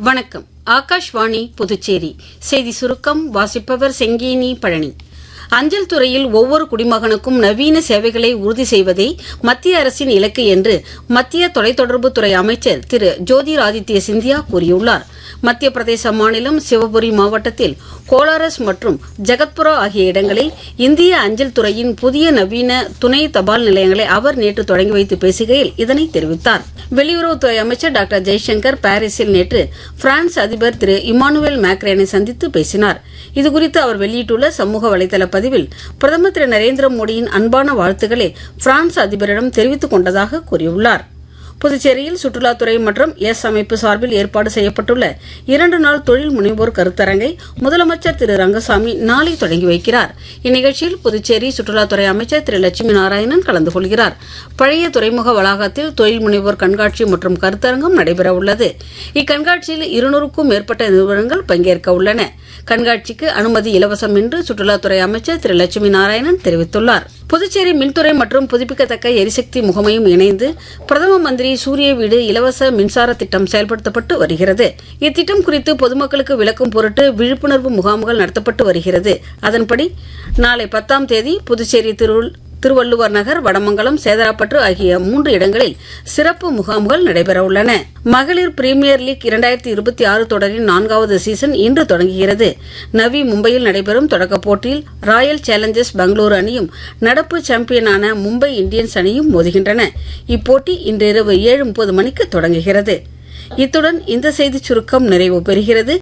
வணக்கம். ஆகாஷ்வாணி புதுச்சேரி செய்தி சுருக்கம் வாசிப்பவர் செங்கேனி பழனி. அஞ்சல் துறையில் ஒவ்வொரு குடிமகனுக்கும் நவீன சேவைகளை உறுதி செய்வதே மத்திய அரசின் இலக்கு என்று மத்திய தொலைத்தொடர்புத்துறை அமைச்சர் திரு ஜோதிராதித்ய சிந்தியா கூறியுள்ளார். மத்திய பிரதேச மாநிலம் சிவபுரி மாவட்டத்தில் கோலாரஸ் மற்றும் ஜகத்புரா ஆகிய இடங்களில் இந்திய அஞ்சல் துறையின் புதிய நவீன துணை தபால் நிலையங்களை அவர் நேற்று தொடங்கி வைத்து பேசுகையில் இதனை தெரிவித்தார். வெளியுறவுத்துறை அமைச்சர் டாக்டர் ஜெய்சங்கர் பாரிஸில் நேற்று பிரான்ஸ் அதிபர் திரு இமானுவேல் மேக்ரேனை சந்தித்து பேசினார். இதுகுறித்து அவர் வெளியிட்டுள்ள சமூக வலைதள பதிவில் பிரதமர் திரு நரேந்திர மோடியின் அன்பான வாழ்த்துக்களை பிரான்ஸ் அதிபரிடம் தெரிவித்துக் கொண்டதாக கூறியுள்ளார். புதுச்சேரியில் சுற்றுலாத்துறை மற்றும் எஸ் அமைப்பு சார்பில் ஏற்பாடு செய்யப்பட்டுள்ள 2 நாள் தொழில் முனைவோர் கருத்தரங்கை முதலமைச்சர் திரு ரங்கசாமி நாளை தொடங்கி வைக்கிறார். இந்நிகழ்ச்சியில் புதுச்சேரி சுற்றுலாத்துறை அமைச்சர் திரு லட்சுமி நாராயணன் கலந்து கொள்கிறார். பழைய துறைமுக வளாகத்தில் தொழில் முனைவோர் கண்காட்சி மற்றும் கருத்தரங்கம் நடைபெற உள்ளது. இக்கண்காட்சியில் 200க்கும் மேற்பட்ட நிறுவனங்கள் பங்கேற்க உள்ளன. கண்காட்சிக்கு அனுமதி இலவசம் என்று சுற்றுலாத்துறை அமைச்சர் திரு லட்சுமி நாராயணன் தெரிவித்துள்ளார். புதுச்சேரி மின்துறை மற்றும் புதுப்பிக்கத்தக்க எரிசக்தி முகமையும் இணைந்து பிரதம மந்திரி சூரிய வீடு இலவச மின்சார திட்டம் செயல்படுத்தப்பட்டு வருகிறது. இத்திட்டம் குறித்து பொதுமக்களுக்கு விளக்கும் பொருட்டு விழிப்புணர்வு முகாம்கள் நடத்தப்பட்டு வருகிறது. அதன்படி நாளை 10ஆம் தேதி புதுச்சேரி திருவள்ளுவர் நகர், வடமங்கலம், சேதராப்பட்டு ஆகிய 3 இடங்களில் சிறப்பு முகாம்கள் நடைபெறவுள்ளன. மகளிர் பிரீமியர் லீக் 2026 தொடரின் 4வது சீசன் இன்று தொடங்குகிறது. நவி மும்பையில் நடைபெறும் தொடக்க போட்டியில் ராயல் சேலஞ்சர்ஸ் பெங்களூரு அணியும் நடப்பு சாம்பியனான மும்பை இந்தியன்ஸ் அணியும் மோதுகின்றன. இப்போட்டி இன்று இரவு 7:30 மணிக்கு தொடங்குகிறது. இத்துடன் இந்த செய்திச் சுருக்கம் நிறைவு பெறுகிறது.